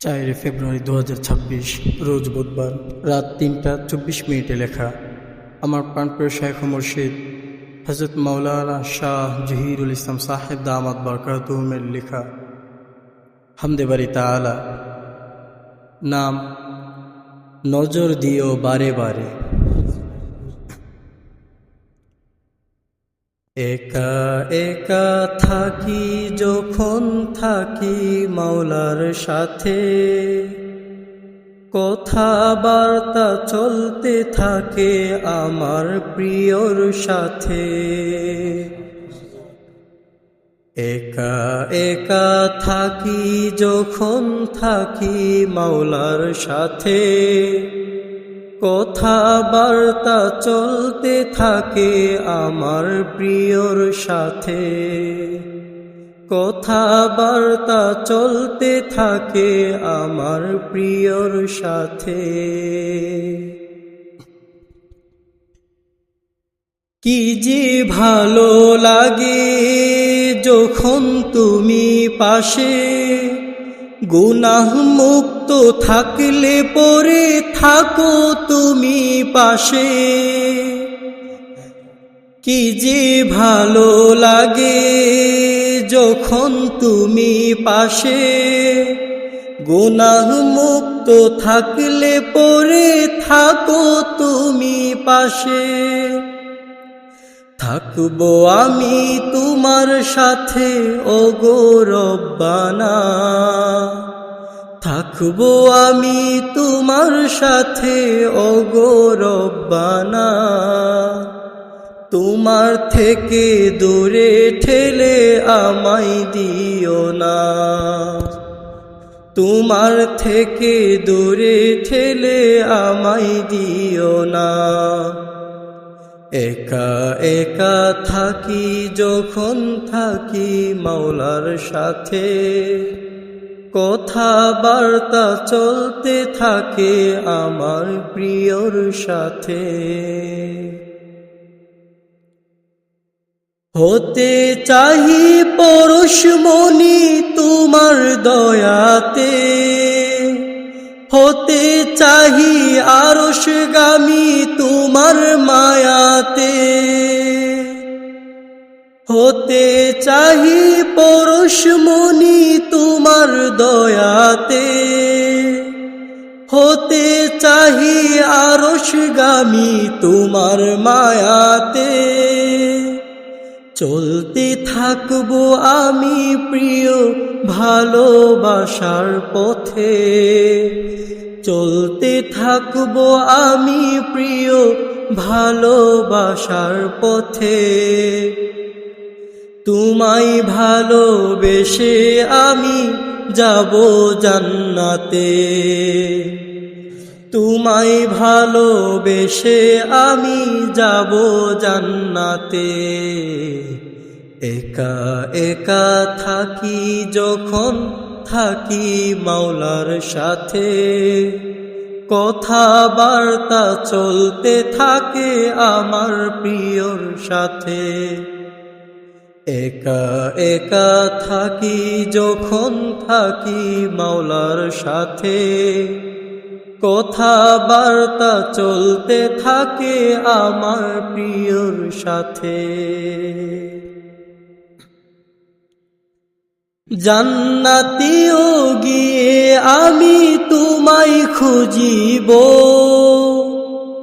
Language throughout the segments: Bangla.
4 ফেব্রুয়ারি 2026 রোজ বুধবার রাত 3টা 24 মিনিটে লেখা আমার প্রাণপ্রিয় শাইখ ও মুর্শিদ হযরত মাওলানা শাহ জহিরুল ইসলাম সাহেব দামাত বরকাতুহুমের লেখা হামদে বারি তাআলা। নাম নজর দিও বারে বারে। একা একা থাকি যখন থাকি মাওলার সাথে, কথাবার্তা চলতে থাকে আমার প্রিয়র সাথে। একা একা থাকি যখন থাকি মাওলার সাথে, কথাবার্তা চলতে থাকে আমার প্রিয়র সাথে। কথাবার্তা চলতে থাকে আমার প্রিয়র সাথে। কি যে ভালো লাগে যখন তুমি পাশে, গুনাহ মুক্ত থাকলে পরে থাকো তুমি পাশে। কি যে ভালো লাগে যখন তুমি পাশে, গুনাহ মুক্ত থাকলে পরে থাকো তুমি পাশে। থাকবো আমি তোমার সাথে ওগো রব্বানা, থাকবো আমি তোমার সাথে ওগো রব্বানা। তোমার থেকে দূরে ঠেলে আমায় দিও না, তোমার থেকে দূরে ঠেলে আমায় দিও না। একা একা থাকি যখন থাকি মাওলার সাথে, কথাবার্তা চলতে থাকে আমার প্রিয়র সাথে। হতে চাহি পরশমণি তোমার দয়াতে, হতে চাহি আরশগামী তোমার মায়াতে। হতে চাহি পরশমণি তোমার দয়াতে, হতে চাহি আরশগামী তোমার মায়াতে। চলতে থাকবো আমি প্রিয় ভালোবাসার পথে, চলতে থাকবো আমি প্রিয় ভালোবাসার পথে। তোমায় ভালোবেসে আমি যাব জান্নাতে, তোমায় ভালোবেসে আমি যাব জান্নাতে। একা একা থাকি যখন থাকি মাওলার সাথে, কথাবার্তা চলতে থাকে আমার প্রিয়র সাথে। একা একা থাকি যখন থাকি মাওলার সাথে, কথাবার্তা চলতে থাকে আমার প্রিয়র সাথে। জান্নাতেও গিয়ে আমি তোমায় খুঁজিব,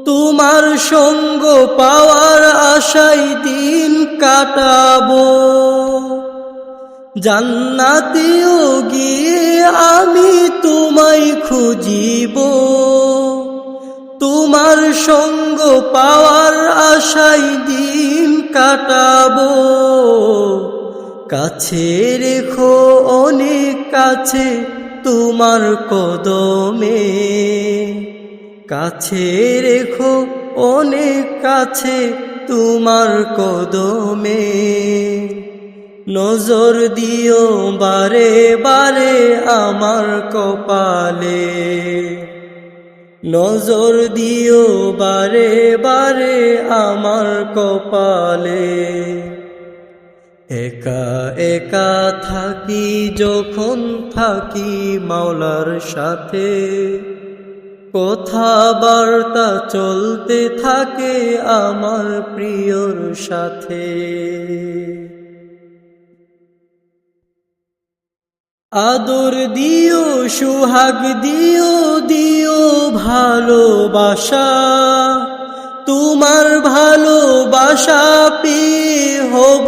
তোমার সঙ্গ পাওয়ার আশায় দিন কাটাবো। জান্নাতেও গিয়ে আমি তোমায় খুঁজিব, তোমার সঙ্গ পাওয়ার আশায় দিন কাটাবো। কাছে রেখো অনেক কাছে তোমার কদমে, কাছে রেখো অনেক কাছে তোমার কদমে। নজর দিও বারে বারে আমার কপালে, নজর দিও বারে বারে আমার কপালে। একা একা থাকি যখন থাকি মাওলার সাথে, কথাবার্তা চলতে থাকে আমার প্রিয়র সাথে। আদর দিও সুহাগ দিও দিও ভালোবাসা, তোমার ভালোবাসা পেয়ে হব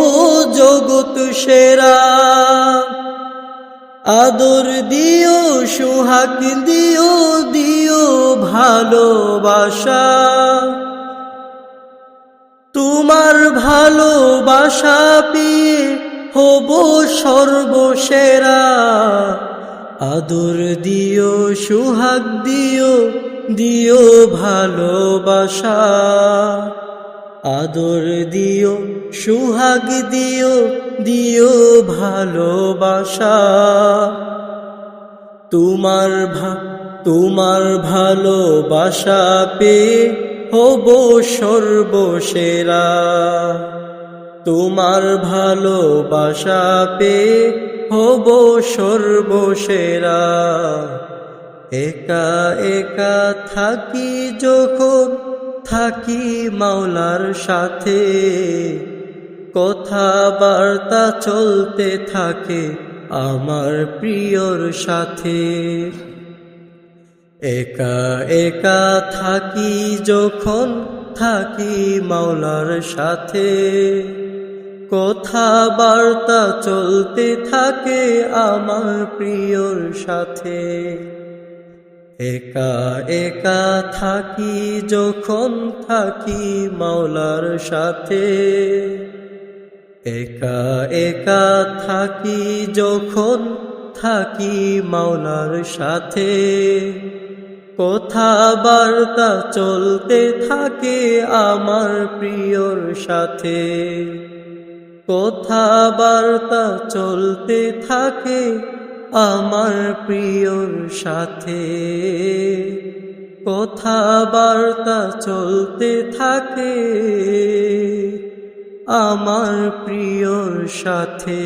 জগৎ সেরা। আদর দিও সুহাগ দিও দিও ভালোবাসা, তোমার ভালোবাসা পেয়ে হব সর্বসেরা। আদর দিও সুহাগ দিও দিও ভালোবাসা, আদর দিও সুহাগ দিও দিও ভালোবাসা। তোমার ভালোবাসা পেয়ে হব সর্বসেরা। তোমার ভালোবাসা পেয়ে হব সর্বসেরা। একা একা থাকি যখন থাকি মাওলার সাথে, কথাবার্তা চলতে থাকে আমার প্রিয়র সাথে। একা একা থাকি যখন থাকি মাওলার সাথে, কথাবার্তা চলতে থাকে আমার প্রিয়র সাথে। একা একা থাকি যখন থাকি মাওলার সাথে, একা একা থাকি যখন থাকি মাওলার সাথে, কথাবার্তা চলতে থাকে আমার প্রিয়র সাথে। কথাবার্তা চলতে থাকে আমার প্রিয়র সাথে, কথাবার্তা চলতে থাকে আমার প্রিয়র সাথে।